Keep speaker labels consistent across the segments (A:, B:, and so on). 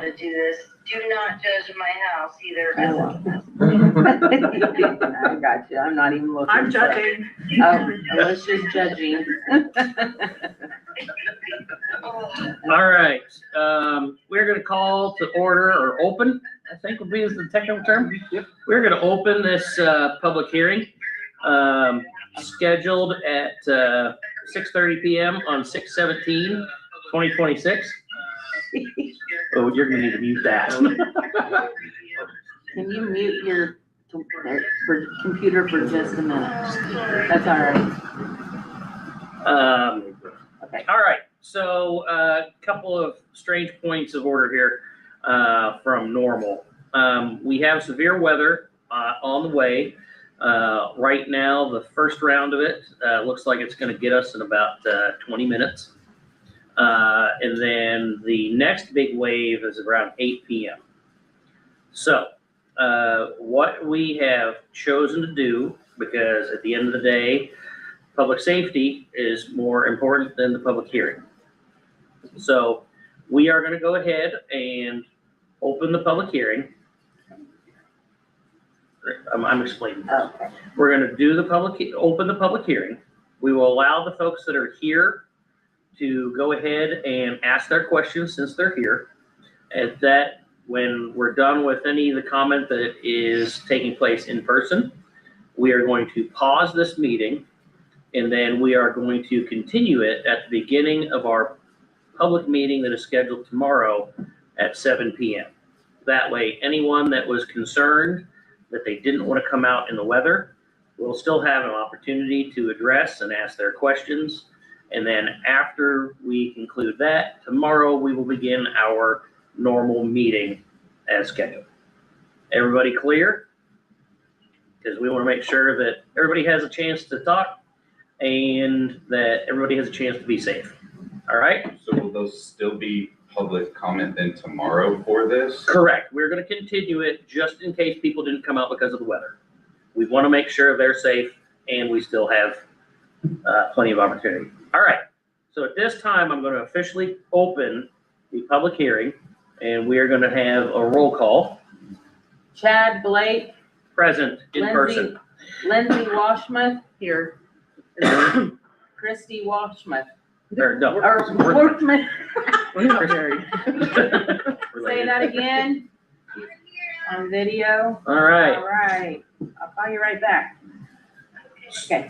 A: to do this. Do not judge my house either.
B: I got you. I'm not even looking.
C: I'm judging.
B: Oh, Alicia's judging.
D: All right, we're gonna call to order or open, I think would be the technical term.
E: Yep.
D: We're gonna open this, public hearing, scheduled at, 6:30 PM on 6/17/2026. Oh, you're gonna need to mute that.
B: Can you mute your computer for just a minute? That's all right. Okay.
D: All right, so a couple of strange points of order here from normal. We have severe weather on the way. Right now, the first round of it looks like it's going to get us in about 20 minutes. And then the next big wave is around 8 p.m. So what we have chosen to do, because at the end of the day, public safety is more important than the public hearing. So we are going to go ahead and open the public hearing. I'm explaining.
B: Okay.
D: We're going to do open the public hearing. We will allow the folks that are here to go ahead and ask their questions since they're here. At that, when we're done with any of the comment that is taking place in person, we are going to pause this meeting, and then we are going to continue it at the beginning of our public meeting that is scheduled tomorrow at 7 p.m. That way, anyone that was concerned that they didn't want to come out in the weather will still have an opportunity to address and ask their questions. And then after we conclude that, tomorrow we will begin our normal meeting as scheduled. Everybody clear? Because we want to make sure that everybody has a chance to talk and that everybody has a chance to be safe. All right?
F: So will those still be public comment then tomorrow for this?
D: Correct. We're going to continue it just in case people didn't come out because of the weather. We want to make sure they're safe and we still have plenty of opportunity. All right. So at this time, I'm going to officially open the public hearing, and we are going to have a roll call.
B: Chad Blake.
D: Present in person.
B: Lindsay Washmuth.
C: Here.
B: Christy Washmuth.
D: Or no.
B: Or Workman.
C: We're not married.
B: Say that again. On video.
D: All right.
B: All right. I'll call you right back. Okay.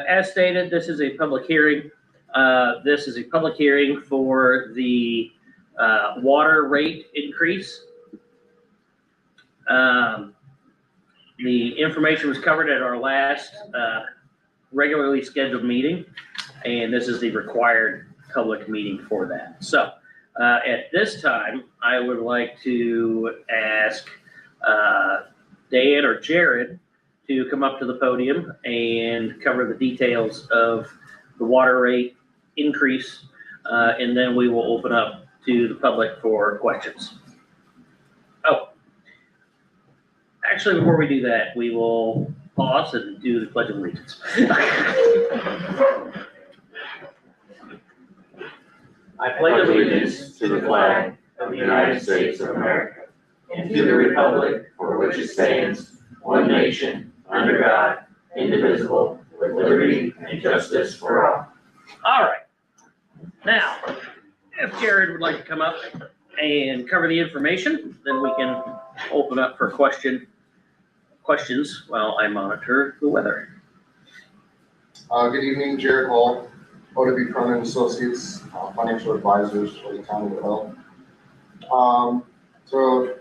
D: As stated, this is a public hearing. This is a public hearing for the water rate increase. The information was covered at our last regularly scheduled meeting, and this is the required public meeting for that. So at this time, I would like to ask Dan or Jared to come up to the podium and cover the details of the water rate increase, and then we will open up to the public for questions. Oh, actually, before we do that, we will pause and do the Pledge of Allegiance.
G: I pledge allegiance to the flag of the United States of America and to the republic for which it stands, one nation, under God, indivisible, with liberty and justice for all.
D: All right. Now, if Jared would like to come up and cover the information, then we can open up for questions while I monitor the weather.
H: Good evening, Jared Hall, OW Cronin Associates, financial advisors for the town of Lapel. So,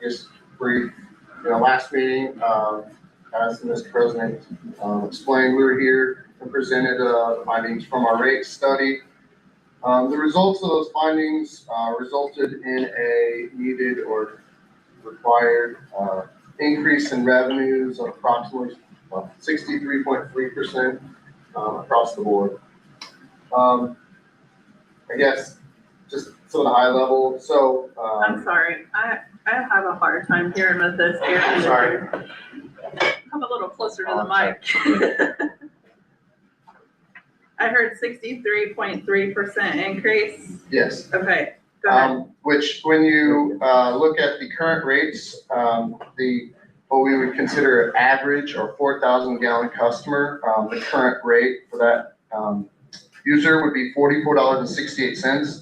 H: just brief, last meeting, as Mr. President explained, we were here and presented findings from our rate study. The results of those findings resulted in a needed or required increase in revenues of approximately 63.3% across the board. I guess just some of the high level. So
C: I'm sorry. I have a hard time hearing with this.
H: Sorry.
C: Come a little closer to the mic. I heard 63.3% increase.
H: Yes.
C: Okay, go ahead.
H: Which when you, look at the current rates, what we would consider an average or 4,000 gallon customer, the current rate for that, user would be $44.68.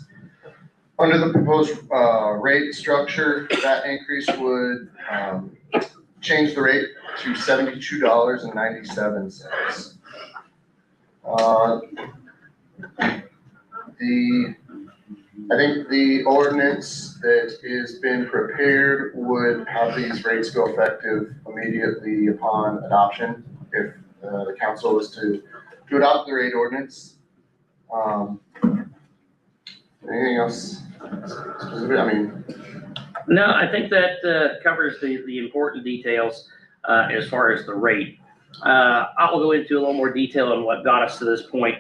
H: Under the proposed, rate structure, that increase would, change the rate to $72.97. I think the ordinance that has been prepared would have these rates go effective immediately upon adoption, if the council was to adopt the rate ordinance. Anything else specific? I mean,
D: No, I think that covers the important details as far as the rate. I will go into a little more detail on what got us to this point.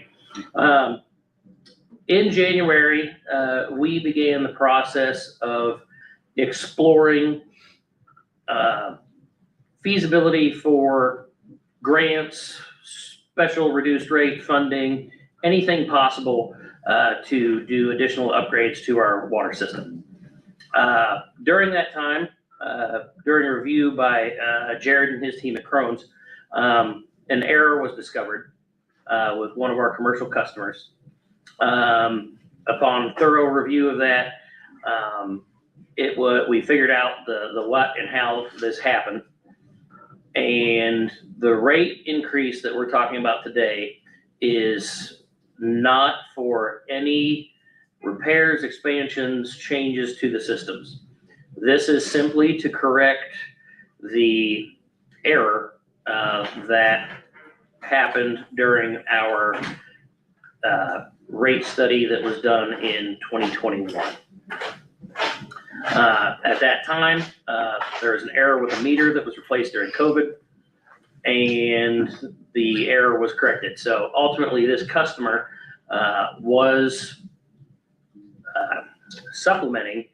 D: In January, we began the process of exploring feasibility for grants, special reduced rate funding, anything possible to do additional upgrades to our water system. During that time, during a review by Jared and his team at Crohn's, an error was discovered with one of our commercial customers. Upon thorough review of that, we figured out the what and how this happened. And the rate increase that we're talking about today is not for any repairs, expansions, changes to the systems. This is simply to correct the error that happened during our rate study that was done in 2021. At that time, there was an error with a meter that was replaced during COVID, and the error was corrected. So ultimately, this customer was supplementing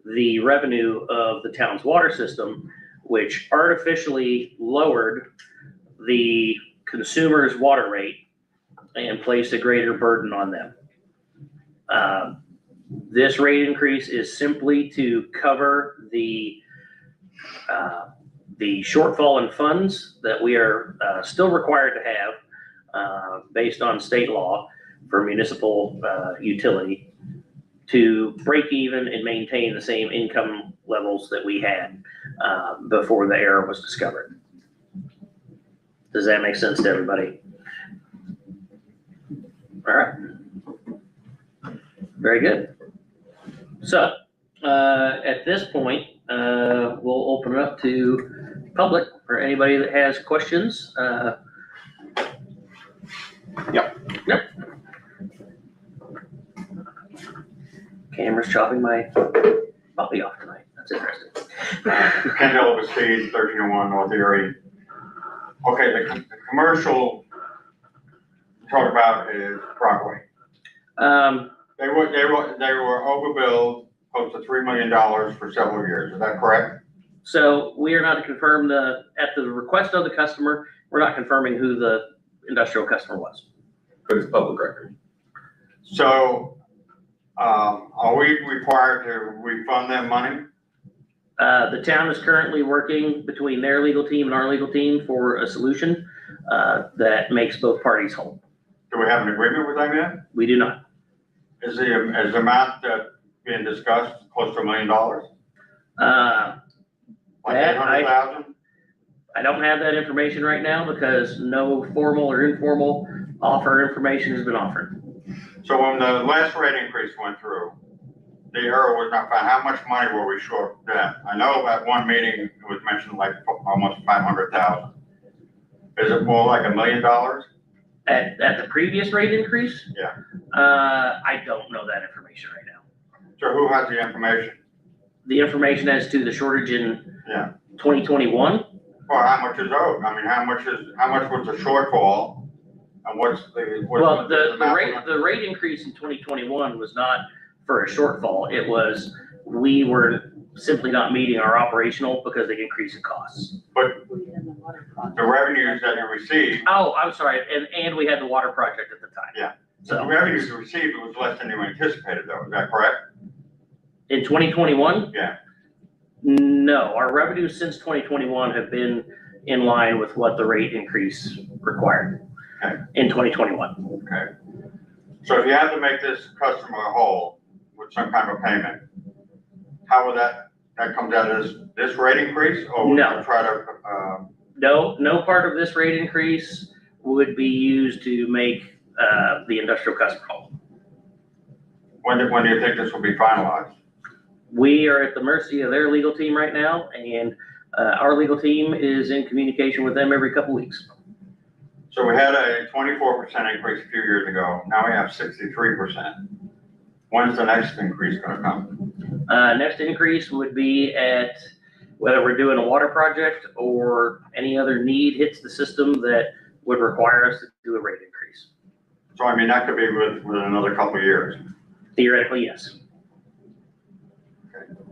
D: the revenue of the town's water system, which artificially lowered the consumer's water rate and placed a greater burden on them. This rate increase is simply to cover the shortfall in funds that we are still required to have based on state law for municipal utility to break even and maintain the same income levels that we had before the error was discovered. Does that make sense to everybody? All right. Very good. So at this point, we'll open it up to public for anybody that has questions. Yep. Camera's chopping my puppy off tonight. That's interesting.
E: Kendall of Estate, 1301 North Erie. Okay, the commercial you talk about is Broadway. They were overbilled close to $3 million for several years. Is that correct?
D: So we are not to confirm at the request of the customer, we're not confirming who the industrial customer was.
F: But it's public record.
E: So, are we required to refund that money?
D: The town is currently working between their legal team and our legal team for a solution that makes both parties whole.
E: Do we have an agreement with them yet?
D: We do not.
E: Is the amount that being discussed close to $1 million? Like 800,000?
D: I don't have that information right now because no formal or informal offer information has been offered.
E: So when the last rate increase went through, the error was not found. How much money were we short then? I know at one meeting it was mentioned like almost 500,000. Is it more like $1 million?
D: At the previous rate increase?
E: Yeah.
D: I don't know that information right now.
E: So who has the information?
D: The information as to the shortage in
E: Yeah.
D: 2021?
E: Well, how much is owed? I mean, how much was the shortfall? And what's the?
D: Well, the rate increase in 2021 was not for a shortfall. It was, we were simply not meeting our operational because they increase in costs.
E: But the revenues that you received,
D: Oh, I'm sorry, and we had the water project at the time.
E: Yeah. the
D: So,
E: revenues you received was less than you anticipated though, is that correct?
D: in 2021?
E: Yeah.
D: No, our revenues since 2021 have been in line with what the rate increase required
E: Okay.
D: in 2021.
E: Okay. So if you have to make this customer whole with some kind of payment, how would that comes out as this rate increase? Or would
D: No.
E: you try to,
D: No part of this rate increase would be used to make the industrial customer whole.
E: when do you think this will be finalized?
D: We are at the mercy of their legal team right now, and our legal team is in communication with them every couple weeks.
E: So we had a 24% increase a few years ago. Now we have 63%. When's the next increase gonna come?
D: Next increase would be at whether we're doing a water project or any other need hits the system that would require us to do a rate increase.
E: So I mean, that could be within another couple of years.
D: Theoretically, yes.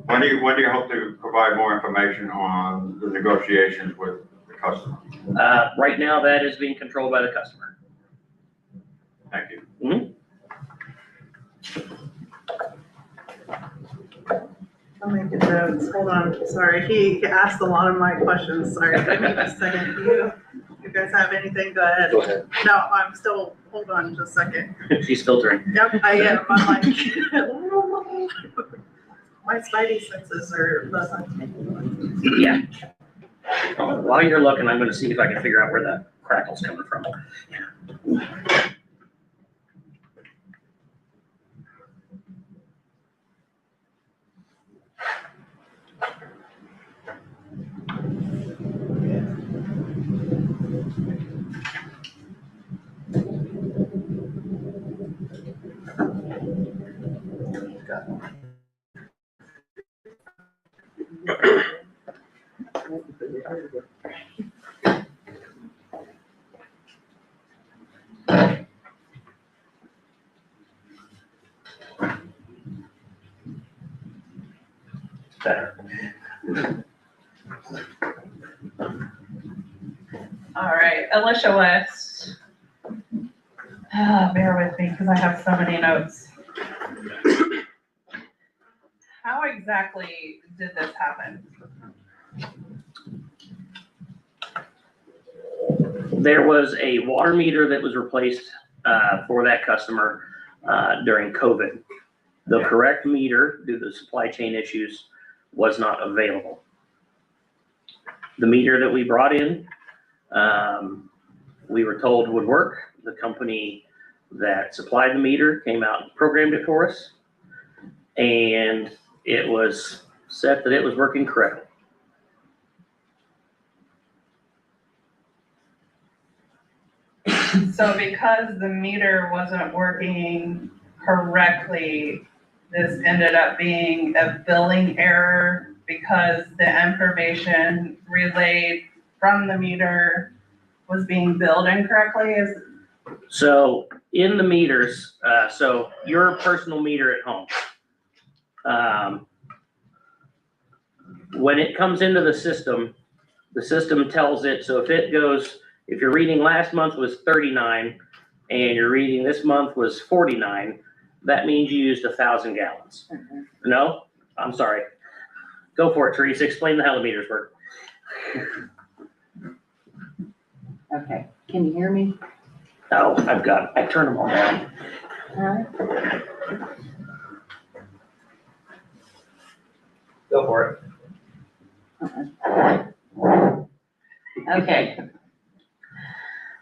E: When do you hope to provide more information on the negotiations with the customer?
D: Right now, that is being controlled by the customer.
E: Thank you.
C: I'll make it notes. Hold on, sorry. He asked a lot of my questions. Sorry, give me just a second. You guys have anything? Go ahead.
G: Go ahead.
C: No, I'm still, hold on just a second.
D: She's filtering.
C: Yep, I am. I'm like, my spidey senses are less on.
D: Yeah. While you're looking, I'm gonna see if I can figure out where that crackle's coming from. Better.
I: All right, Alicia West. Bear with me because I have so many notes. How exactly did this happen?
D: There was a water meter that was replaced for that customer during COVID. The correct meter, due to supply chain issues, was not available. The meter that we brought in, we were told would work. The company that supplied the meter came out and programmed it for us, and it was set that it was working correctly.
I: So because the meter wasn't working correctly, this ended up being a billing error because the information relayed from the meter was being billed incorrectly?
D: So in the meters, so your personal meter at home, when it comes into the system tells it, so if it goes, if your reading last month was 39 and your reading this month was 49, that means you used 1,000 gallons. No? I'm sorry. Go for it, Teresa. Explain how the meters work.
B: Okay, can you hear me?
D: Oh, I turned them all down. Go for it.
B: Okay.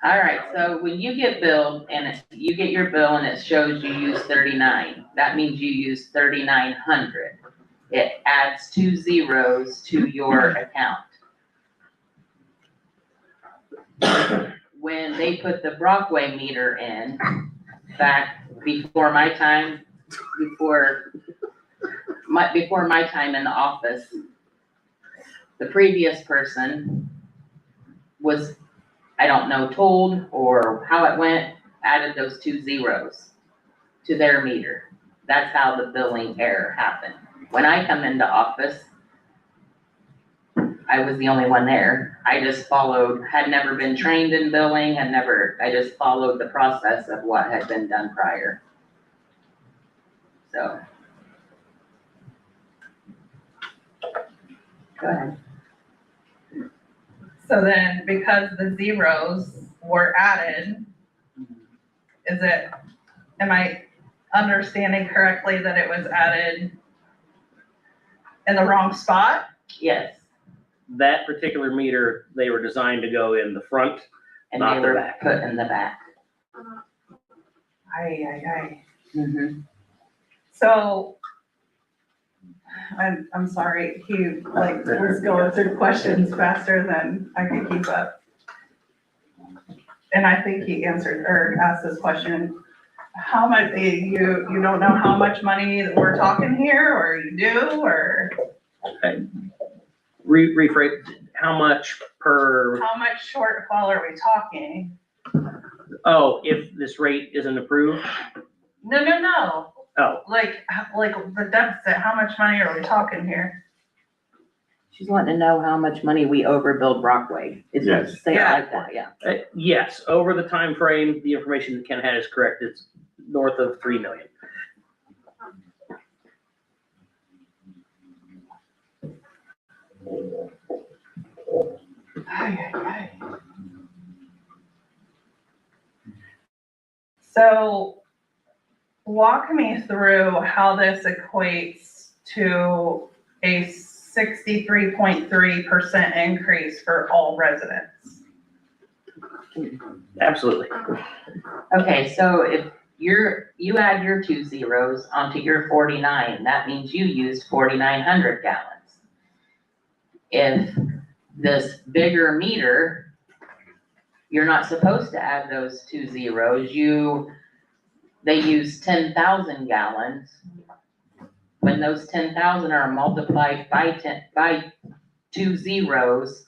B: All right, so when you get billed and you get your bill and it shows you use 39, that means you use 3,900. It adds 2 zeros to your account. When they put the Brockway meter in, back before my time in the office, the previous person was, I don't know, told or how it went, added those 2 zeros to their meter. That's how the billing error happened. When I come into office, I was the only one there. I just followed, had never been trained in billing, I just followed the process of what had been done prior. So. Go ahead.
I: So then, because the zeros were added, am I understanding correctly that it was added in the wrong spot?
B: Yes,
D: That particular meter, they were designed to go in the front.
B: and
D: Not
B: they
D: the
B: were
D: back.
B: put in the back.
I: Aye.
B: Mhm.
I: So, I'm sorry, he was going through questions faster than I could keep up. And I think he answered or asked this question. How much, you don't know how much money we're talking here, or you do, or
D: Rephrase, how much per,
I: how much shortfall are we talking?
D: oh, if this rate isn't approved?
I: No.
D: Oh,
I: Like the deficit, how much money are we talking here?
B: She's wanting to know how much money we overbilled Brockway. Is what
E: Yes.
B: say it
I: Yeah.
B: like that, yeah.
D: yes, over the time frame, the information that Ken had is correct, it's north of 3 million.
I: So walk me through how this equates to a 63.3% increase for all residents.
D: Absolutely.
B: Okay, so if you add your 2 zeros onto your 49, that means you used 4,900 gallons. If this bigger meter, you're not supposed to add those 2 zeros, they use 10,000 gallons. When those 10,000 are multiplied by 2 zeros,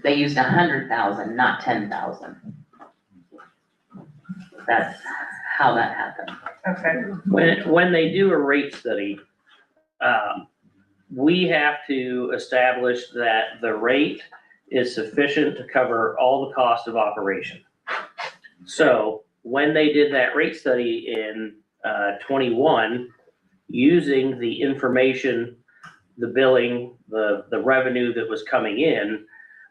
B: they used 100,000, not 10,000. That's how that happened.
I: Okay,
D: When they do a rate study, we have to establish that the rate is sufficient to cover all the cost of operation. So when they did that rate study in 21, using the information, the billing, the revenue that was coming in,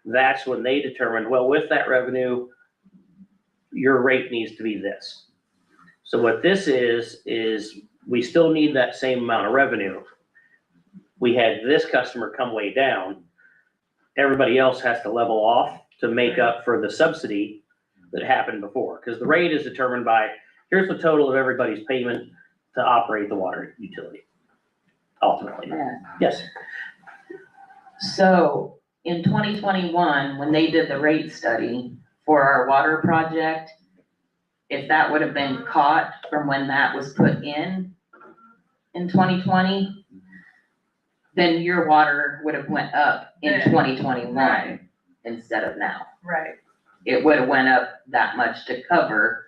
D: that's when they determined, well, with that revenue, your rate needs to be this. So what this is we still need that same amount of revenue. We had this customer come way down. Everybody else has to level off to make up for the subsidy that happened before. Because the rate is determined by, here's the total of everybody's payment to operate the water utility, ultimately.
B: Yeah.
D: Yes.
B: So in 2021, when they did the rate study for our water project, if that would have been caught from when that was put in 2020, then your water would have went up in
I: Yeah.
B: 2021
I: Right.
B: instead of now.
I: right.
B: It would have went up that much to cover,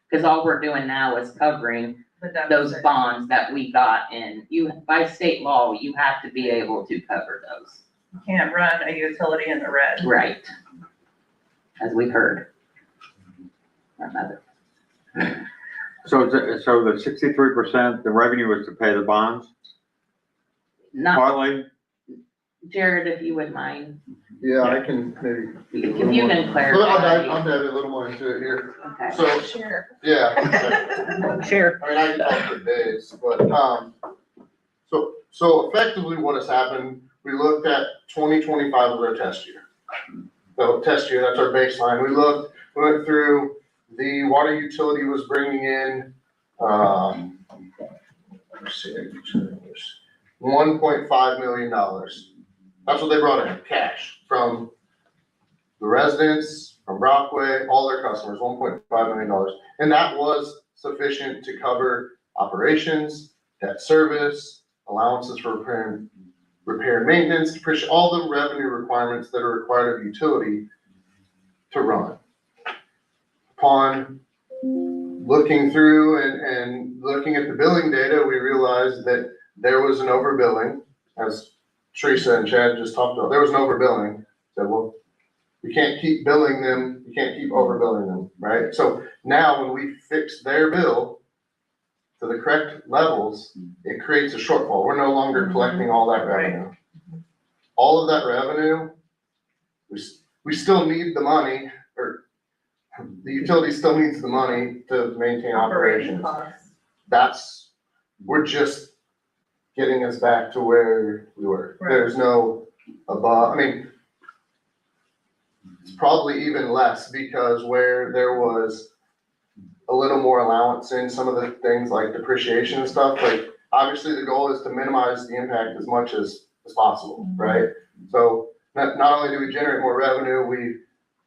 B: because all we're doing now is covering
I: The deficit.
B: those bonds that we got in. By state law, you have to be able to cover those.
I: You can't run a utility in the red.
B: Right. As we heard. Our mother.
E: So the 63%, the revenue was to pay the bonds,
B: Not,
E: partly?
B: Jared, if you would mind,
H: Yeah, I can maybe.
B: if you can
H: I'll
B: clarify.
H: dive a little more into it here.
B: Okay.
H: So,
I: Sure.
H: yeah.
D: Share.
H: I mean, I can talk for days, but, so effectively what has happened, we looked at 2025 as our test year. So test year, that's our baseline. We went through, the water utility was bringing in, let's see, $1.5 million. That's what they brought in, cash, from the residents, from Brockway, all their customers, $1.5 million. And that was sufficient to cover operations, debt service, allowances for repair and maintenance, depreciation, all the revenue requirements that are required of utility to run. Upon looking through and looking at the billing data, we realized that there was an overbilling, as Teresa and Chad just talked about, there was an overbilling. Said, well, you can't keep billing them, you can't keep overbilling them, right? So now when we fix their bill to the correct levels, it creates a shortfall. We're no longer collecting all that revenue. All of that revenue, we still need the money, or the utility still needs the money to maintain operations.
I: Costs.
H: We're just getting us back to where we were.
I: Right.
H: There's no above, I mean, it's probably even less, because where there was a little more allowance in some of the things like depreciation and stuff, like, obviously the goal is to minimize the impact as much as possible, right? So not only do we generate more revenue, we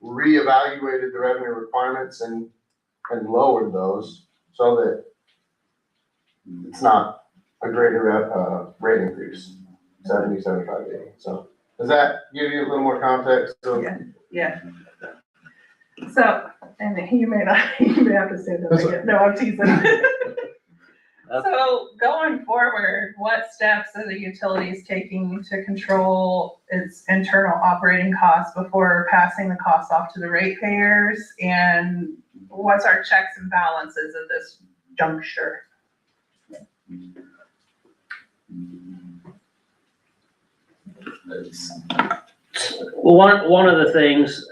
H: reevaluated the revenue requirements and lowered those so that it's not a greater rate increase, 70, 75, 80. So does that give you a little more context? So,
I: Yeah. So, and you may have to say that again. No, I'm teasing. So going forward, what steps are the utilities taking to control its internal operating costs before passing the costs off to the ratepayers? And what's our checks and balances at this juncture?
D: Well, one of the things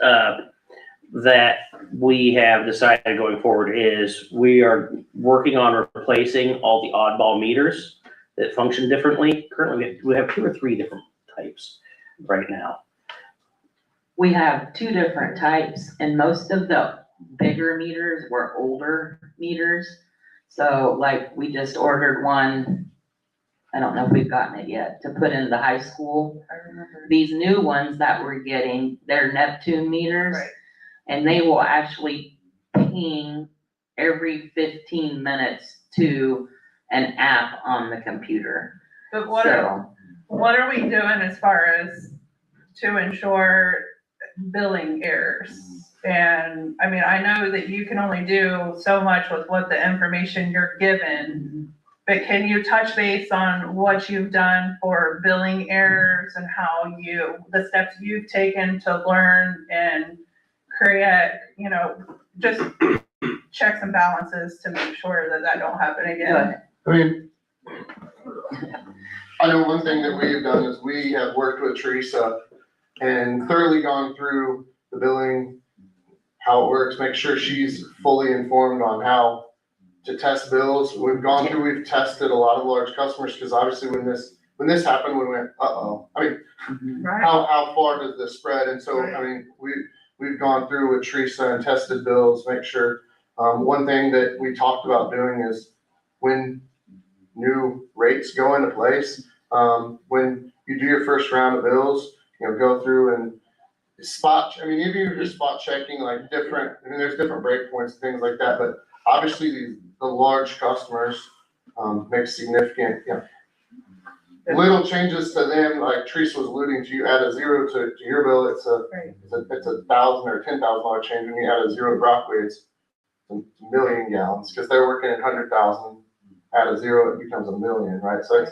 D: that we have decided going forward is we are working on replacing all the oddball meters that function differently. Currently, we have 2 or 3 different types right now.
B: We have 2 different types, and most of the bigger meters were older meters. So like, we just ordered one, I don't know if we've gotten it yet, to put in the high school.
I: I remember.
B: These new ones that we're getting, they're Neptune meters.
I: Right.
B: And they will actually ping every 15 minutes to an app on the computer.
I: But what are we doing as far as to ensure billing errors? And I mean, I know that you can only do so much with what the information you're given, but can you touch base on what you've done for billing errors and how the steps you've taken to learn and create, just checks and balances to make sure that don't happen again?
H: I mean, I know one thing that we have done is we have worked with Teresa and thoroughly gone through the billing, how it works, make sure she's fully informed on how to test bills. We've tested a lot of large customers, because obviously when this happened, we went, uh-oh. I mean,
I: Right.
H: how far does this spread? And so,
I: Right.
H: I mean, we've gone through with Teresa and tested bills, make sure. One thing that we talked about doing is when new rates go into place, when you do your first round of bills, go through and even if you're just spot checking, like there's different breakpoints and things like that, but obviously the large customers, make significant, little changes to them, like Teresa was alluding to, you add a 0 to your bill, it's a $1,000 or $10,000 change. When you add a 0 to Brockway, it's a million gallons, because they're working at 100,000. Add a 0, it becomes a million, right? So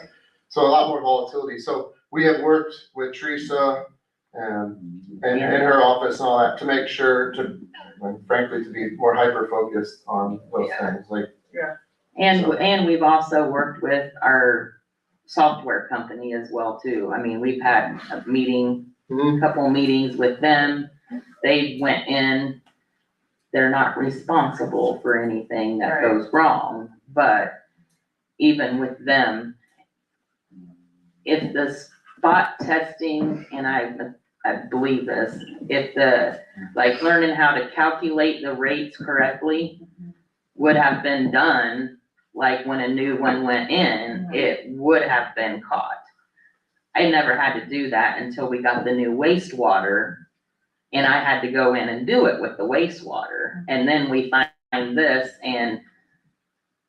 H: a lot more volatility. So we have worked with Teresa and her office and all that to make sure frankly, to be more hyper-focused on those things, like.
B: And we've also worked with our software company as well too. I mean, we've had a couple meetings with them. They went in, they're not responsible for anything that goes wrong, but even with them, if the spot testing, and I believe this, if learning how to calculate the rates correctly would have been done, like when a new one went in, it would have been caught. I never had to do that until we got the new wastewater, and I had to go in and do it with the wastewater. And then we find this, and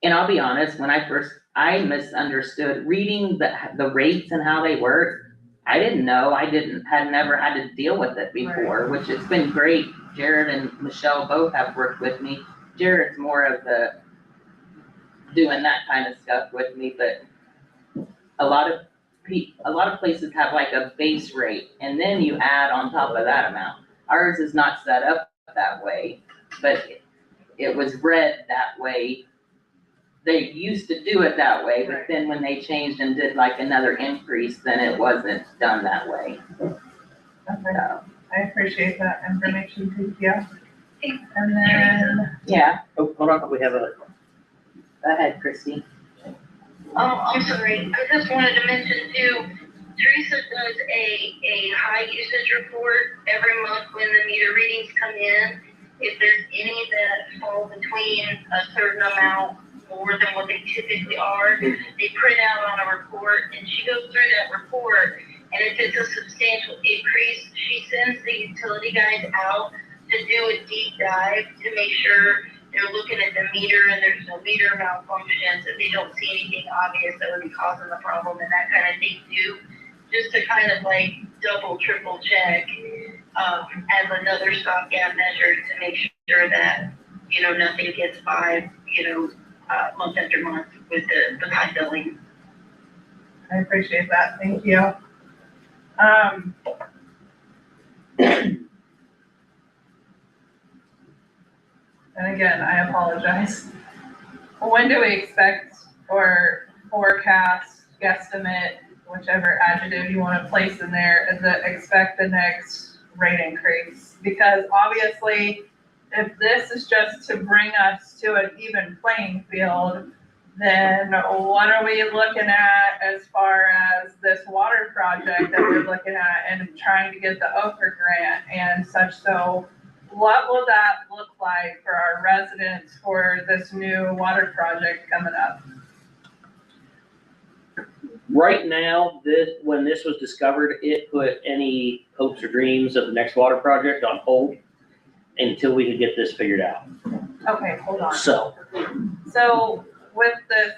B: I'll be honest, when I misunderstood reading the rates and how they work. I didn't know, had never had to deal with it before, which it's been great. Jared and Michelle both have worked with me. Jared's more of doing that kind of stuff with me, but a lot of a lot of places have like a base rate, and then you add on top of that amount. Ours is not set up that way, but it was read that way. They used to do it that way, but then when they changed and did like another increase, then it wasn't done that way.
I: Okay,
B: So,
I: I appreciate that information, thank you. And then,
B: yeah,
D: Oh, hold on, we have a,
B: go ahead, Christie.
A: I'm sorry, I just wanted to mention too, Teresa does a high usage report every month when the meter readings come in. If there's any that fall between a certain amount more than what they typically are, they print out on a report, and she goes through that report, and if it's a substantial increase, she sends the utility guys out to do a deep dive to make sure they're looking at the meter and there's no meter malfunctions, and they don't see anything obvious that would be causing the problem and that kind of thing too. Just to kind of like double, triple check, as another stopgap measure to make sure that, you know, nothing gets by, you know, month after month with the high billing.
I: I appreciate that, thank you. And again, I apologize. When do we expect or forecast, guesstimate, whichever adjective you want to place in there, is that expect the next rate increase? Because obviously, if this is just to bring us to an even playing field, then what are we looking at as far as this water project that we're looking at and trying to get the Okra grant and such? So what will that look like for our residents for this new water project coming up?
D: right now, when this was discovered, it put any hopes or dreams of the next water project on hold until we could get this figured out.
I: Okay, hold on.
D: So,
I: So with this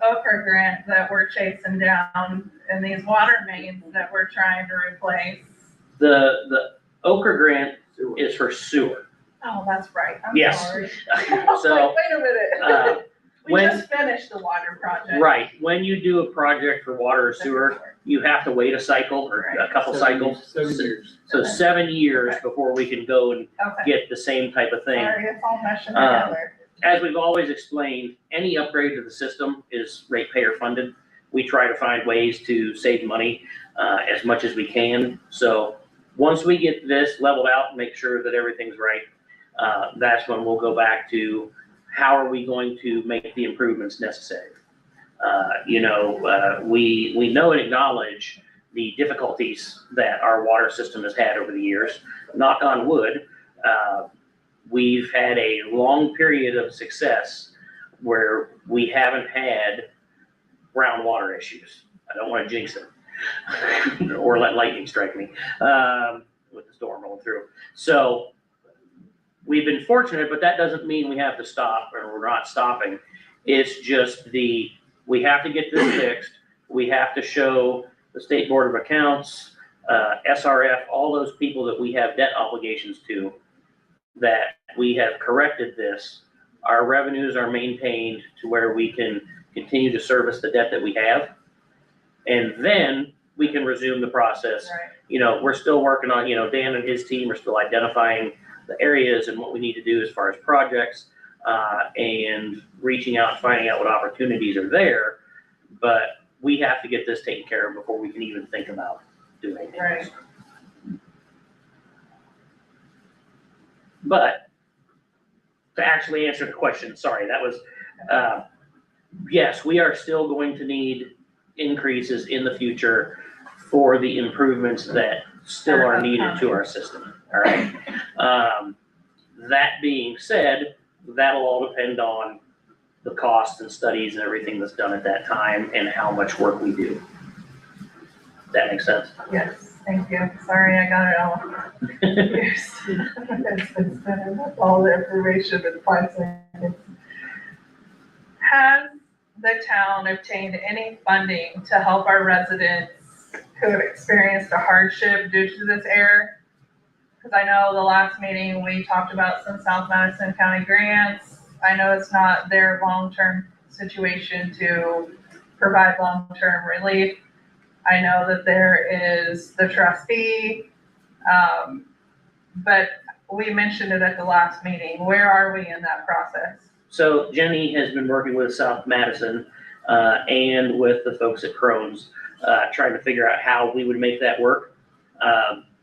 I: Okra grant that we're chasing down and these water mains that we're trying to replace.
D: the Okra grant is for sewer.
I: Oh, that's right. I'm
D: Yes.
I: sorry.
D: So,
I: Wait a minute. We
D: when-
I: just finished the water project.
D: Right, when you do a project for water or sewer, you have to wait a cycle or a couple cycles.
G: 7 years.
D: So 7 years before we can go and
I: Okay.
D: get the same type of thing.
I: Sorry, it's all meshing
D: Um,
I: together.
D: As we've always explained, any upgrade to the system is ratepayer funded. We try to find ways to save money as much as we can. So once we get this leveled out and make sure that everything's right, that's when we'll go back to how are we going to make the improvements necessary. We know and acknowledge the difficulties that our water system has had over the years. Knock on wood, we've had a long period of success where we haven't had groundwater issues. I don't want to jinx it or let lightning strike me with the storm rolling through. So we've been fortunate, but that doesn't mean we have to stop or we're not stopping. It's just we have to get this fixed. We have to show the State Board of Accounts, SRF, all those people that we have debt obligations to, that we have corrected this. Our revenues are maintained to where we can continue to service the debt that we have. And then we can resume the process.
I: Right.
D: We're still working on, Dan and his team are still identifying the areas and what we need to do as far as projects, and reaching out and finding out what opportunities are there. But we have to get this taken care of before we can even think about doing anything.
I: Right.
D: But to actually answer the question, sorry, that was, yes, we are still going to need increases in the future for the improvements that still are needed to our system, all right? That being said, that'll all depend on the costs and studies and everything that's done at that time and how much work we do. That makes sense?
I: Yes, thank you. Sorry, I got it all. Years. It's been spinning with all the information in 5 seconds. Has the town obtained any funding to help our residents who have experienced a hardship due to this error? Because I know the last meeting, we talked about some South Madison County grants. I know it's not their long-term situation to provide long-term relief, I know that there is the trustee, but we mentioned it at the last meeting. Where are we in that process?
D: So Jenny has been working with South Madison, and with the folks at Crohn's, trying to figure out how we would make that work.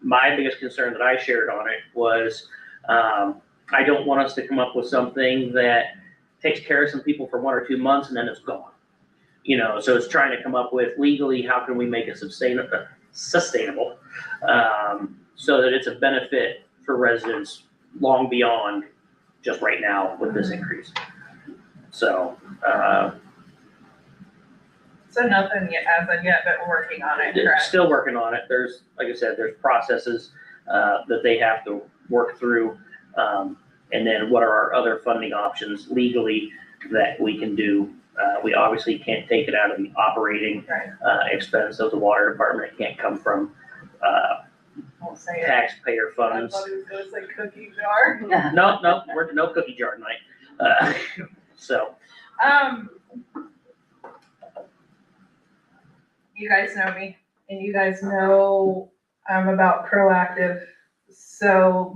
D: My biggest concern that I shared on it was, I don't want us to come up with something that takes care of some people for 1 or 2 months and then it's gone. You know, so it's trying to come up with legally, how can we make it sustainable, so that it's a benefit for residents long beyond just right now with this increase. So,
I: So nothing yet, as of yet, but we're working on it, correct?
D: still working on it. There's, like I said, there's processes, that they have to work through. And then what are our other funding options legally that we can do? We obviously can't take it out of the operating,
I: Right.
D: Expense of the water department. It can't come from,
I: Won't say it.
D: taxpayer
I: I
D: funds.
I: thought he was gonna say cookie jar.
D: No, we're no cookie jar tonight. So,
I: You guys know me, and you guys know I'm about proactive. So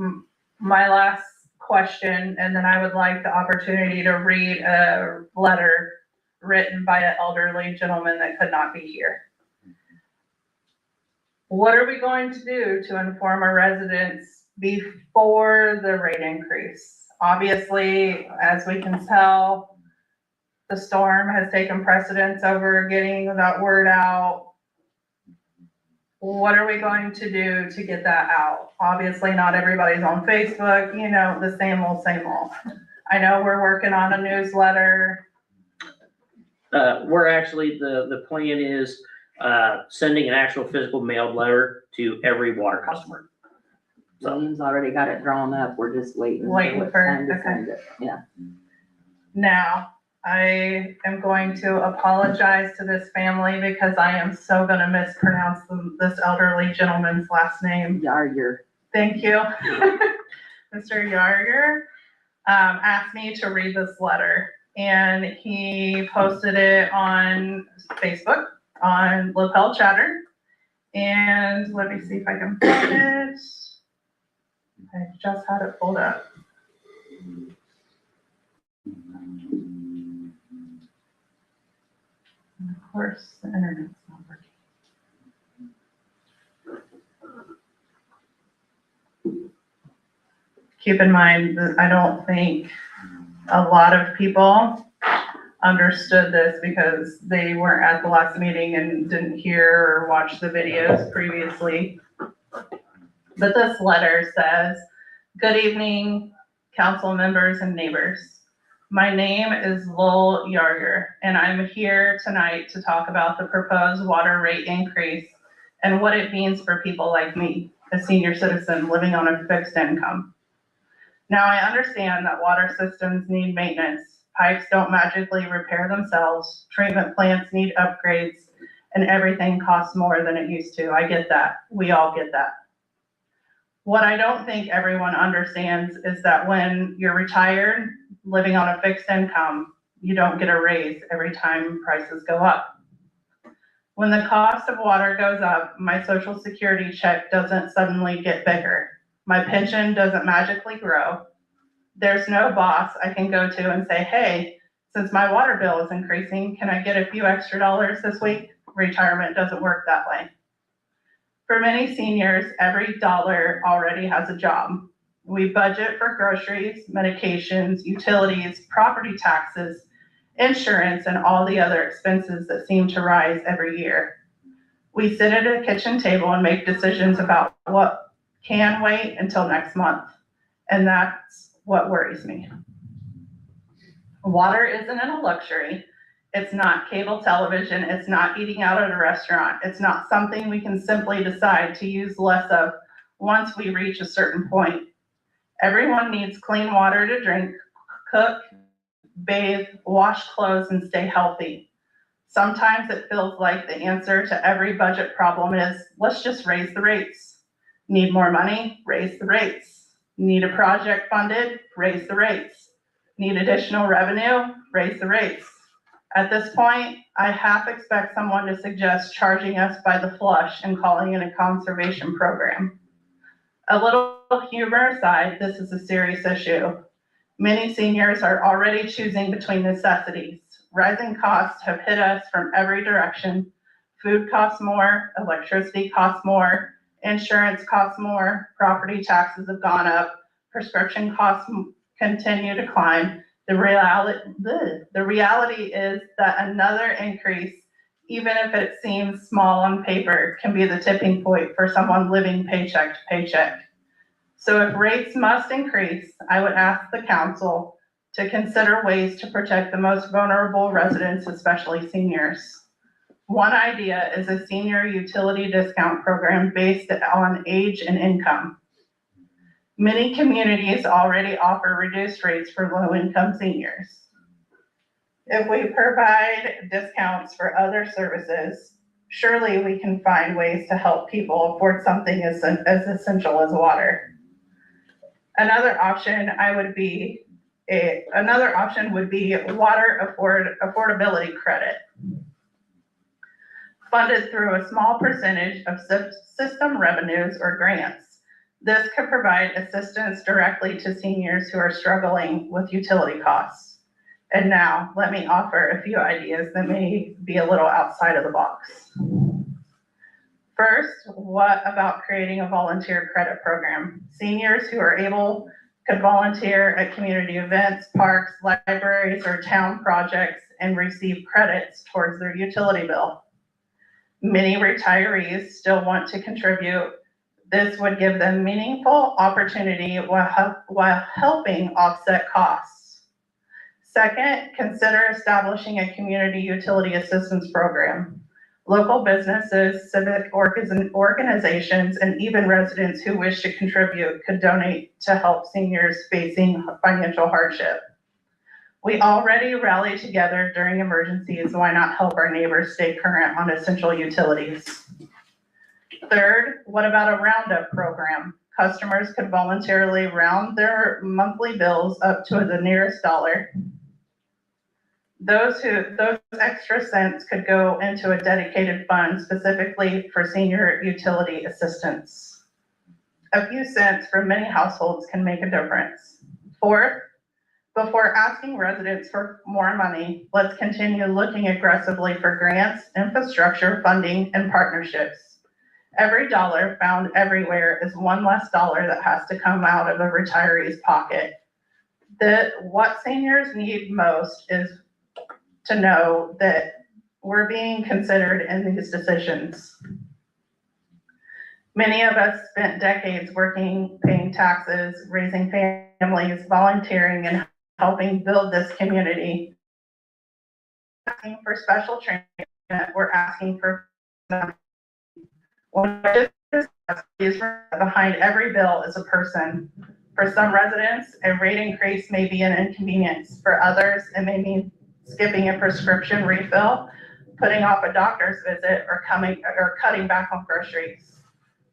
I: my last question, and then I would like the opportunity to read a letter written by an elderly gentleman that could not be here. What are we going to do to inform our residents before the rate increase? Obviously, as we can tell, the storm has taken precedence over getting that word out. What are we going to do to get that out? Obviously, not everybody's on Facebook, you know, the same old, same old. I know we're working on a newsletter.
D: we're actually, the plan is, sending an actual physical mailed letter to every water customer.
B: William's already got it drawn up, we're just waiting.
I: Waiting
B: till it's
I: for-
B: time to
I: okay.
B: send it. Yeah.
I: Now, I am going to apologize to this family because I am so gonna mispronounce this elderly gentleman's last name.
B: Yarger.
I: Thank you. Mr. Yarger asked me to read this letter, and he posted it on Facebook, on Lapel Chatter. And let me see if I can find it. I just had it pulled up. And of course, the internet's not working. Keep in mind that I don't think a lot of people understood this because they weren't at the last meeting and didn't hear or watch the videos previously. But this letter says, "Good evening, council members and neighbors. My name is Lowell Yarger, and I'm here tonight to talk about the proposed water rate increase and what it means for people like me, a senior citizen living on a fixed income. Now, I understand that water systems need maintenance. Pipes don't magically repair themselves. Treatment plants need upgrades, and everything costs more than it used to. I get that. We all get that. What I don't think everyone understands is that when you're retired, living on a fixed income, you don't get a raise every time prices go up. When the cost of water goes up, my Social Security check doesn't suddenly get bigger. My pension doesn't magically grow. There's no boss I can go to and say, hey, since my water bill is increasing, can I get a few extra dollars this week? Retirement doesn't work that way. For many seniors, every dollar already has a job. We budget for groceries, medications, utilities, property taxes, insurance, and all the other expenses that seem to rise every year. We sit at a kitchen table and make decisions about what can wait until next month, and that's what worries me. Water isn't a luxury. It's not cable television. It's not eating out at a restaurant. It's not something we can simply decide to use less of once we reach a certain point. Everyone needs clean water to drink, cook, bathe, wash clothes, and stay healthy. Sometimes it feels like the answer to every budget problem is, let's just raise the rates. Need more money? Raise the rates. Need a project funded? Raise the rates. Need additional revenue? Raise the rates. At this point, I half expect someone to suggest charging us by the flush and calling it a conservation program. A little humor aside, this is a serious issue. Many seniors are already choosing between necessities. Rising costs have hit us from every direction. Food costs more, electricity costs more, insurance costs more, property taxes have gone up, prescription costs continue to climb. The reality is that another increase, even if it seems small on paper, can be the tipping point for someone living paycheck to paycheck. So if rates must increase, I would ask the council to consider ways to protect the most vulnerable residents, especially seniors. One idea is a senior utility discount program based on age and income. Many communities already offer reduced rates for low-income seniors. If we provide discounts for other services, surely we can find ways to help people afford something as essential as water. Another option would be water affordability credit, funded through a small percentage of system revenues or grants. This could provide assistance directly to seniors who are struggling with utility costs. And now, let me offer a few ideas that may be a little outside of the box. First, what about creating a volunteer credit program? Seniors who are able could volunteer at community events, parks, libraries, or town projects and receive credits towards their utility bill. Many retirees still want to contribute. This would give them meaningful opportunity while helping offset costs. Second, consider establishing a community utility assistance program. Local businesses, civic organizations, and even residents who wish to contribute could donate to help seniors facing financial hardship. We already rally together during emergencies. Why not help our neighbors stay current on essential utilities? Third, what about a roundup program? Customers could voluntarily round their monthly bills up to the nearest dollar. Those extra cents could go into a dedicated fund specifically for senior utility assistance. A few cents for many households can make a difference. Fourth, before asking residents for more money, let's continue looking aggressively for grants, infrastructure funding, and partnerships. Every dollar found everywhere is one less dollar that has to come out of a retiree's pocket. What seniors need most is to know that we're being considered in these decisions. Many of us spent decades working, paying taxes, raising families, volunteering, and helping build this community. Asking for special treatment, we're asking for behind every bill is a person. For some residents, a rate increase may be an inconvenience. For others, it may mean skipping a prescription refill, putting off a doctor's visit, or cutting back on groceries.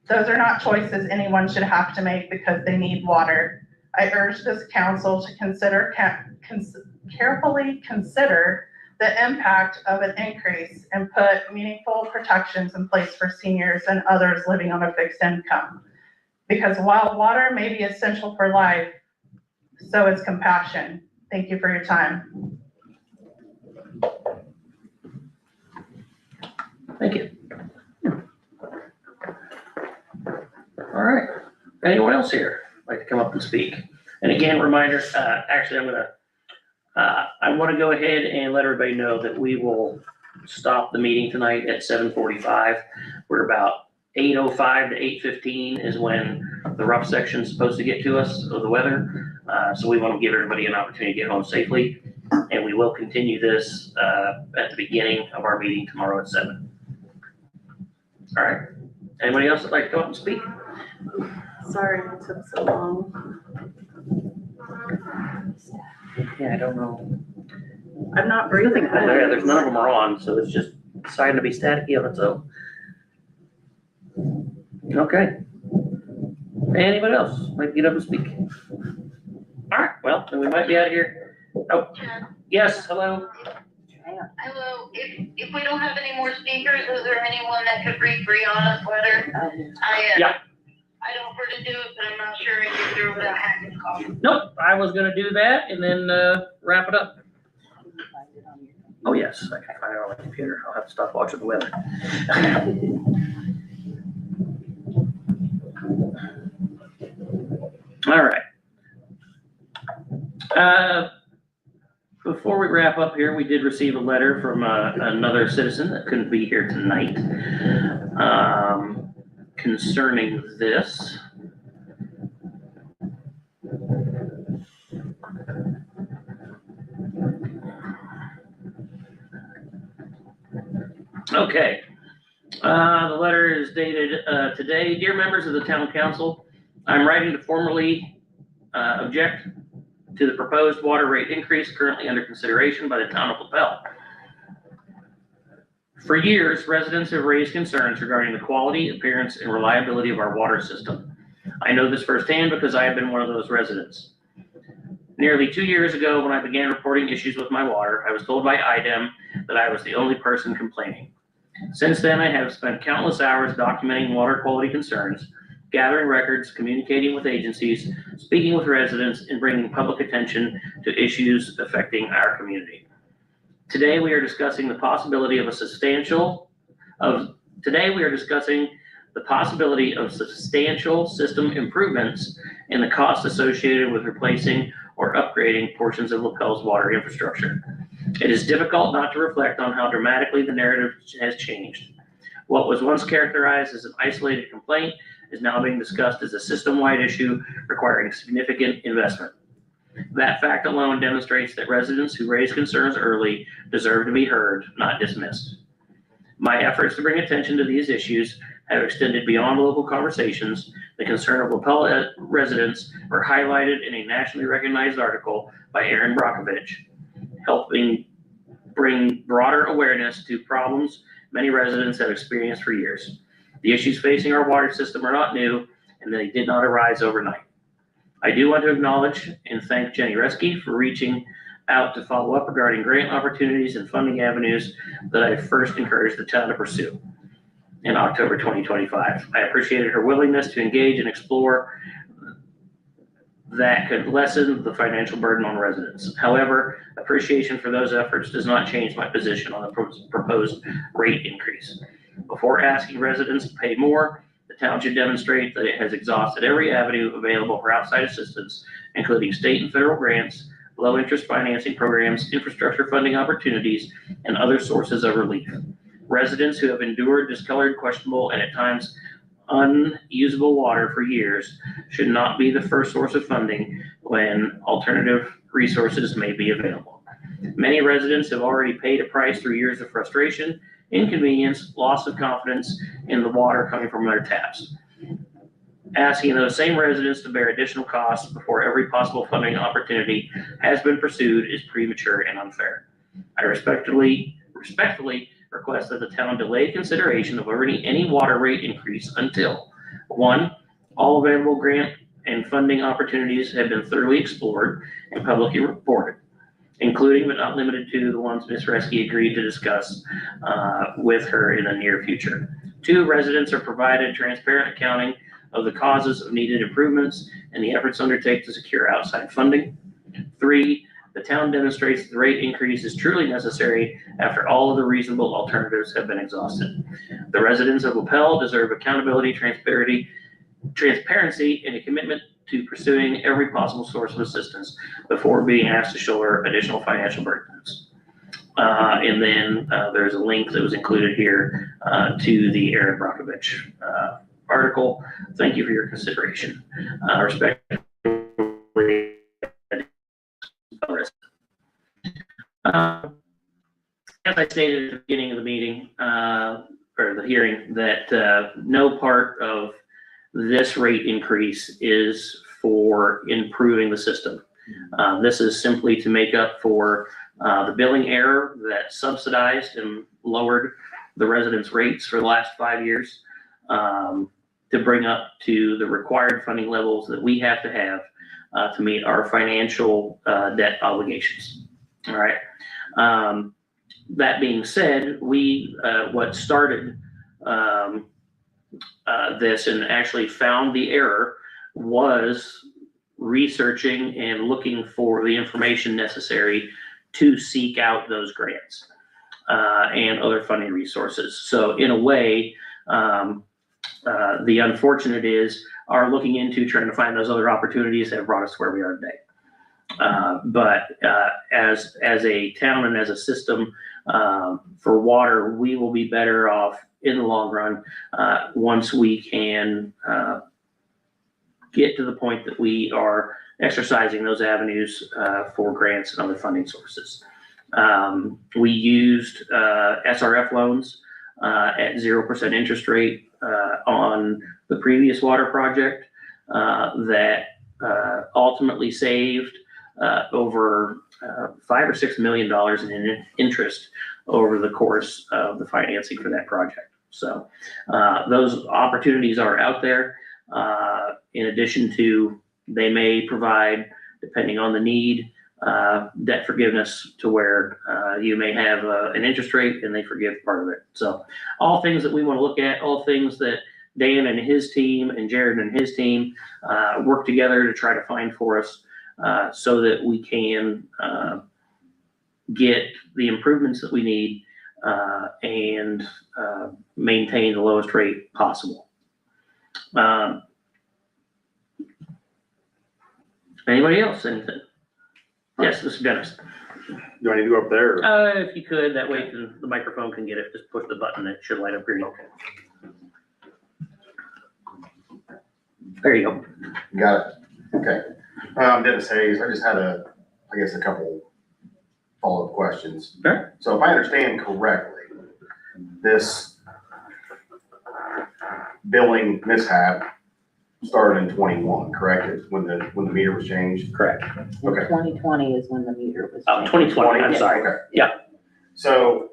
I: Those are not choices anyone should have to make because they need water. I urge this council to carefully consider the impact of an increase and put meaningful protections in place for seniors and others living on a fixed income. Because while water may be essential for life, so is compassion. Thank you for your time.
D: Thank you. All right. Anyone else here like to come up and speak? And again, reminder, actually I want to go ahead and let everybody know that we will stop the meeting tonight at 7:45. We're about 8:05 to 8:15 is when the rough section is supposed to get to us of the weather. So we want to give everybody an opportunity to get home safely. And we will continue this at the beginning of our meeting tomorrow at 7. All right. Anybody else that'd like to come up and speak?
C: Sorry it took so long.
D: Yeah, I don't know.
C: I'm not breathing.
D: There's none of them are on, so it's just deciding to be staticky on its own. Okay. Anybody else like to get up and speak? All right, well, then we might be out of here. Oh, yes, hello.
A: if we don't have any more speakers, is there anyone that could read Brianna's letter?
D: Yeah.
A: I'd offer to do it, but I'm not sure I can do it without having a copy.
D: Nope, I was gonna do that and then, wrap it up. Oh, yes, I can find it on my computer. I'll have to stop watching the weather. All right. Before we wrap up here, we did receive a letter from another citizen that couldn't be here tonight concerning this. Okay. The letter is dated today. Dear members of the town council, I'm writing to formally object to the proposed water rate increase currently under consideration by the town of Lapel. For years, residents have raised concerns regarding the quality, appearance, and reliability of our water system. I know this firsthand because I have been one of those residents. Nearly 2 years ago, when I began reporting issues with my water, I was told by IDEM that I was the only person complaining. Since then, I have spent countless hours documenting water quality concerns, gathering records, communicating with agencies, speaking with residents, and bringing public attention to issues affecting our community. Today, we are discussing the possibility of substantial system improvements and the cost associated with replacing or upgrading portions of Lapel's water infrastructure. It is difficult not to reflect on how dramatically the narrative has changed. What was once characterized as an isolated complaint is now being discussed as a system-wide issue requiring significant investment. That fact alone demonstrates that residents who raise concerns early deserve to be heard, not dismissed. My efforts to bring attention to these issues have extended beyond local conversations. The concern of Lapel residents were highlighted in a nationally recognized article by Aaron Brockovich, helping bring broader awareness to problems many residents have experienced for years. The issues facing our water system are not new, and they did not arise overnight. I do want to acknowledge and thank Jenny Reske for reaching out to follow up regarding grant opportunities and funding avenues that I first encouraged the town to pursue in October 2025. I appreciated her willingness to engage and explore that could lessen the financial burden on residents. However, appreciation for those efforts does not change my position on the proposed rate increase. Before asking residents to pay more, the town should demonstrate that it has exhausted every avenue available for outside assistance, including state and federal grants, low-interest financing programs, infrastructure funding opportunities, and other sources of relief. Residents who have endured discolored, questionable, and at times unusable water for years should not be the first source of funding when alternative resources may be available. Many residents have already paid a price through years of frustration, inconvenience, loss of confidence in the water coming from their taps. Asking those same residents to bear additional costs before every possible funding opportunity has been pursued is premature and unfair. I respectfully request that the town delay consideration of any water rate increase until 1, all available grant and funding opportunities have been thoroughly explored and publicly reported, including but not limited to the ones Ms. Reske agreed to discuss with her in the near future. 2, residents are provided transparent accounting of the causes of needed improvements and the efforts undertaken to secure outside funding. 3, the town demonstrates the rate increase is truly necessary after all of the reasonable alternatives have been exhausted. The residents of Lapel deserve accountability, transparency, and a commitment to pursuing every possible source of assistance before being asked to shoulder additional financial burdens. And then there's a link that was included here to the Aaron Brockovich article. Thank you for your consideration. Respectfully, as I stated at the beginning of the meeting, or the hearing, that no part of this rate increase is for improving the system. This is simply to make up for the billing error that subsidized and lowered the residents' rates for the last 5 years, to bring up to the required funding levels that we have to have to meet our financial debt obligations. All right. that being said, we, what started, this and actually found the error was researching and looking for the information necessary to seek out those grants, and other funding resources. So in a way, the unfortunate is our looking into trying to find those other opportunities have brought us to where we are today. But as a town and as a system, for water, we will be better off in the long run, once we can, get to the point that we are exercising those avenues, for grants and other funding sources. We used, SRF loans, at 0% interest rate, on the previous water project, that, ultimately saved, over, $5 or $6 million in interest over the course of the financing for that project. So, those opportunities are out there. In addition to, they may provide, depending on the need, debt forgiveness to where, you may have, an interest rate and they forgive part of it. So all things that we want to look at, all things that Dan and his team and Jared and his team, work together to try to find for us, so that we can, get the improvements that we need, and maintain the lowest rate possible. Anybody else, anything? Yes, Mr. Dennis.
J: Do I need to go up there?
D: If you could, that way the microphone can get it, just push the button, it should light up green.
J: Okay.
D: There you go.
H: Got it. Okay. Dennis Hayes, I just had a couple follow-up questions.
D: Sure.
H: So if I understand correctly, this billing mishap started in 21, correct? When the meter was changed?
D: Correct.
H: Okay.
B: 2020 is when the meter was.
D: Oh,
B: changed.
D: 2020, I'm
B: Yeah.
D: sorry.
H: Okay.
D: Yeah.
H: So,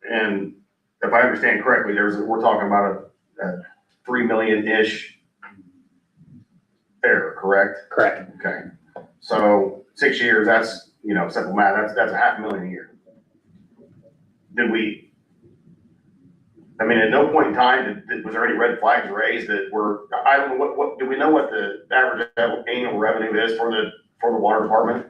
H: and if I understand correctly, we're talking about a 3 million-ish error, correct?
D: Correct.
H: Okay. So 6 years, that's, simple math, that's $500,000 a year. At no point in time, was there any red flags raised that were, I don't know, what, do we know what the average annual revenue is for the water department?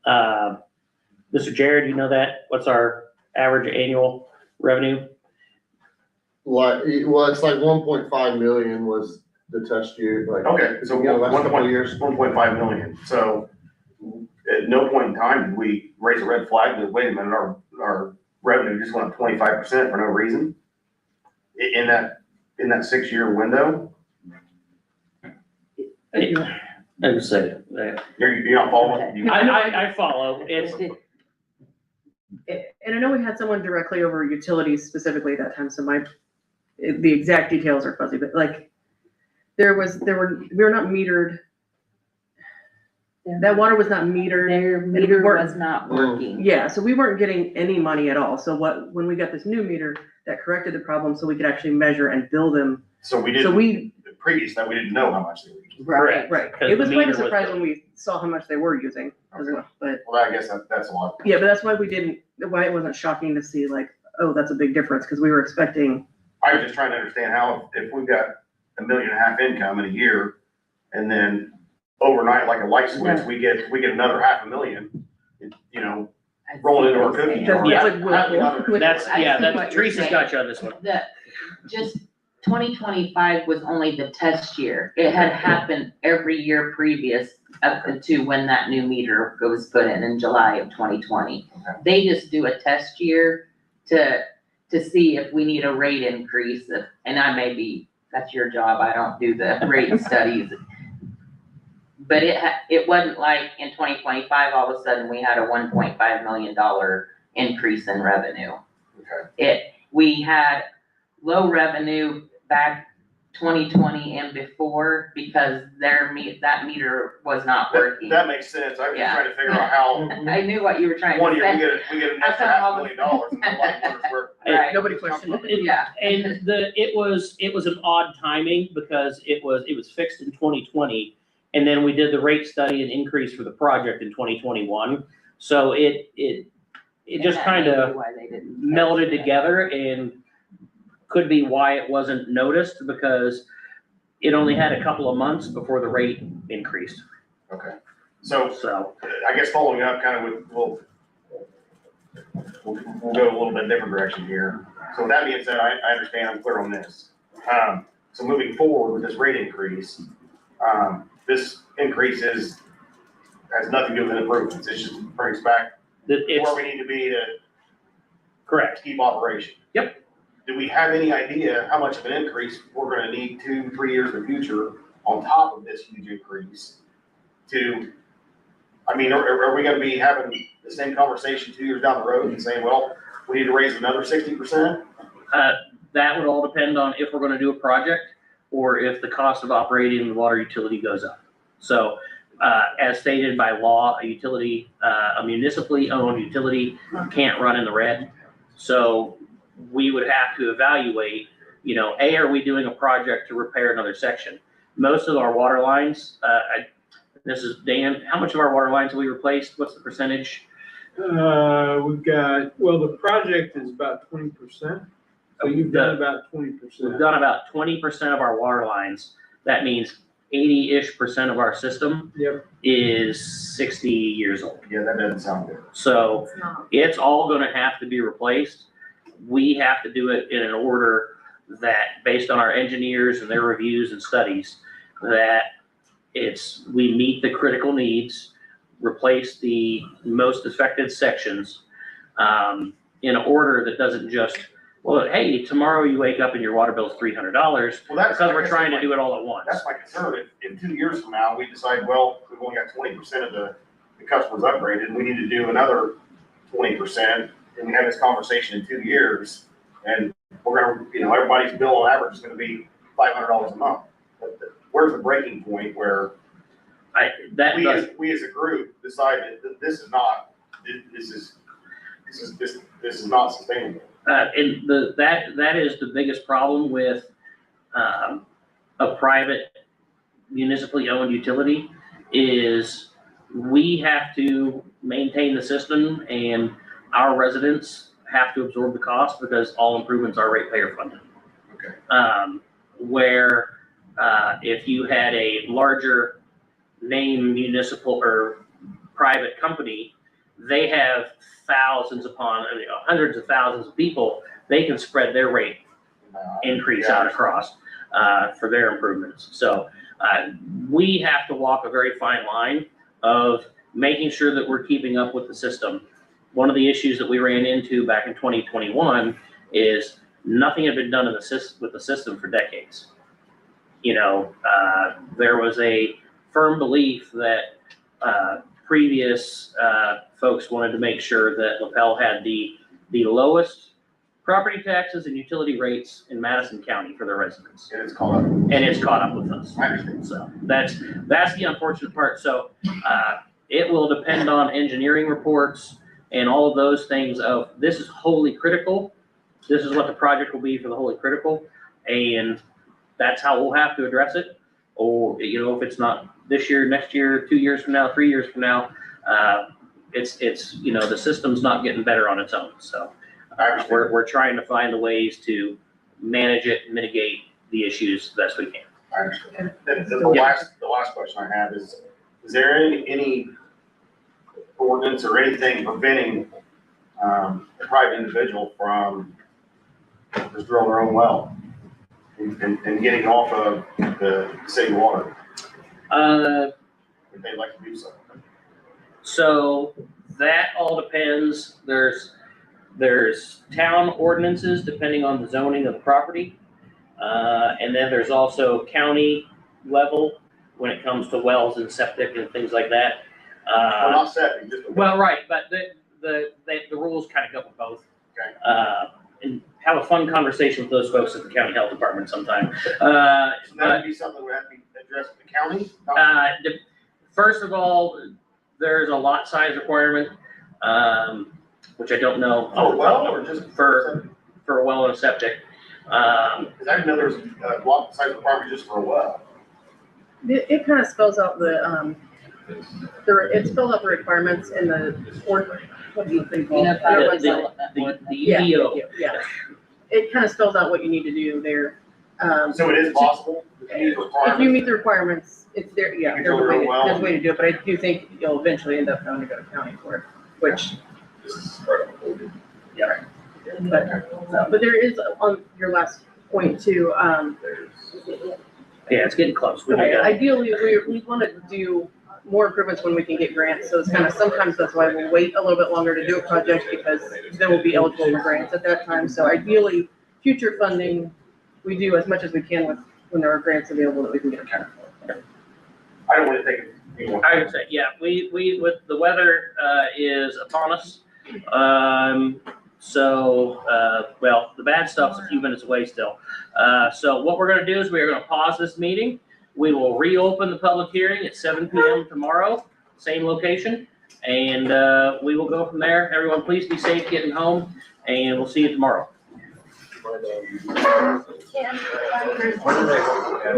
D: Mr. Jared, you know that? What's our average annual revenue?
H: Well, it's like 1.5 million was the test year, like.
E: Okay, so
H: last couple of years.
E: 1.5 million. So at no point in time did we raise a red flag that, wait a minute, our revenue just went up 25% for no reason? In that 6-year window?
D: I would say,
E: You're not following?
D: I follow. It's,
K: And I know we had someone directly over utilities specifically at that time, so the exact details are fuzzy, but like, we were not metered. That water was not metered.
B: Their meter was not working.
K: Yeah, so we weren't getting any money at all. So when we got this new meter, that corrected the problem so we could actually measure and bill them.
E: So we didn't, previous that we didn't know how much they were using.
B: Right.
K: Right.
D: Because
K: It was
D: the
K: quite a
D: meter was
K: surprise
D: billed.
K: when we saw how much they were using as well, but.
E: Well, I guess that's a lot.
K: Yeah, but that's why why it wasn't shocking to see like, oh, that's a big difference, because we were expecting.
E: I was just trying to understand how, if we've got $1.5 million income in a year, and then overnight, like a light switch, we get another $500,000, rolling into our cookie jar.
K: That's like willful.
D: that's, Teresa's got you on this one.
B: Just 2025 was only the test year. It had happened every year previous up to when that new meter was put in July of 2020.
E: Okay.
B: They just do a test year to see if we need a rate increase, and that's your job, I don't do the rate studies. But it wasn't like in 2025, all of a sudden we had a $1.5 million increase in revenue.
E: Okay.
B: We had low revenue back 2020 and before because that meter was not working.
E: That makes sense. I was just
B: Yeah.
E: trying to figure out how,
B: I knew what you were trying
E: one
B: to
E: year
B: say.
E: we get an extra $500,000 and the light meters work.
B: Right.
K: Nobody questioned it.
B: Yeah.
D: And it was an odd timing because it was fixed in 2020. And then we did the rate study and increase for the project in 2021. So it it just
B: And that
D: kind
B: may
D: of
B: be why they didn't
D: melded
B: catch that.
D: together and could be why it wasn't noticed, because it only had a couple of months before the rate increased.
J: Okay. So
D: So,
J: I guess following up kind of with, we'll go a little bit different direction here. So with that being said, I understand, I'm clear on this. So moving forward with this rate increase, this increase has nothing to do with improvements. It just brings back where
D: it's
J: we need to be to
D: correct.
J: keep operation.
D: Yep.
J: Do we have any idea how much of an increase we're gonna need 2-3 years in the future on top of this huge increase to, I mean, are we gonna be having the same conversation 2 years down the road and saying, well, we need to raise another 60%?
D: That would all depend on if we're gonna do a project or if the cost of operating the water utility goes up. So, as stated by law, a municipally owned utility can't run in the red. So we would have to evaluate, are we doing a project to repair another section? Most of our water lines, this is Dan, how much of our water lines have we replaced? What's the percentage?
L: We've got, well, the project is about 20%. So you've done about 20%.
D: We've done about 20% of our water lines. That means 80-ish% of our system is 60 years old.
J: Yeah, that doesn't sound good.
D: So it's all gonna have to be replaced. We have to do it in an order that, based on our engineers and their reviews and studies, that we meet the critical needs, replace the most affected sections, in an order that doesn't just, well, hey, tomorrow you wake up and your water bill's $300,
J: Well,
D: because we're trying to do it all at once.
J: That's my concern. If 2 years from now, we decide, well, we've only got 20% of the customers upgraded, we need to do another 20%, and we have this conversation in 2 years, and we're gonna, everybody's bill on average is gonna be $500 a month. But where's the breaking point where we as a group decide that this is not sustainable?
D: And that is the biggest problem with a private municipally owned utility, is we have to maintain the system and our residents have to absorb the cost because all improvements are ratepayer funded.
J: Okay.
D: Where if you had a larger name municipal or private company, they have hundreds of thousands of people, they can spread their rate increase out across for their improvements. So we have to walk a very fine line of making sure that we're keeping up with the system. One of the issues that we ran into back in 2021 is nothing had been done with the system for decades. There was a firm belief that previous folks wanted to make sure that Lapel had the lowest property taxes and utility rates in Madison County for their residents.
J: And it's caught up with us.
D: I understand. So that's the unfortunate part. So it will depend on engineering reports and all of those things of, this is wholly critical. This is what the project will be for the wholly critical. And that's how we'll have to address it. Or, if it's not this year, next year, 2 years from now, 3 years from now, it's the system's not getting better on its own. So we're trying to find the ways to manage it, mitigate the issues the best we can.
J: I understand. The last question I have is there any ordinance or anything preventing a private individual from just drilling their own well and getting off of the city water? If they'd like to do so.
D: So that all depends. There's town ordinances depending on the zoning of the property. And then there's also county level when it comes to wells and septic and things like that.
J: Well, not septic, just a well.
D: Well, right, but the rules kind of go with both.
J: Okay.
D: And have a fun conversation with those folks at the county health department sometime.
J: So that would be something that would have to be addressed with the county?
D: First of all, there's a lot size requirement, which I don't know.
J: For a well or just
D: for a well and a septic?
J: Because I didn't know there's a lot size requirement just for a well.
K: It kind of spells out it spells out the requirements in the what do you think?
B: You know,
K: How do I say it?
D: The
K: Yeah,
D: UDO.
K: yeah. It kind of spells out what you need to do there.
J: So it is possible?
K: If you meet the requirements, it's there, yeah,
J: You
K: there's
J: do
K: a
J: it
K: way
J: real well.
K: there's a way to do it, but I do think you'll eventually end up having to go to county for it, which, yeah. But there is, on your last point too,
D: Yeah, it's getting close. We
K: okay,
D: got-
K: ideally, we want to do more improvements when we can get grants, so it's kind of, sometimes that's why we'll wait a little bit longer to do a project, because then we'll be eligible for grants at that time, so ideally, future funding, we do as much as we can with, when there are grants available that we can get a grant for.
J: I don't want to take it.
D: I would say, yeah, we, with the weather, is upon us. Well, the bad stuff's a few minutes away still. So what we're gonna do is we're gonna pause this meeting. We will reopen the public hearing at 7 PM tomorrow, same location. And, we will go from there. Everyone, please be safe getting home, and we'll see you tomorrow.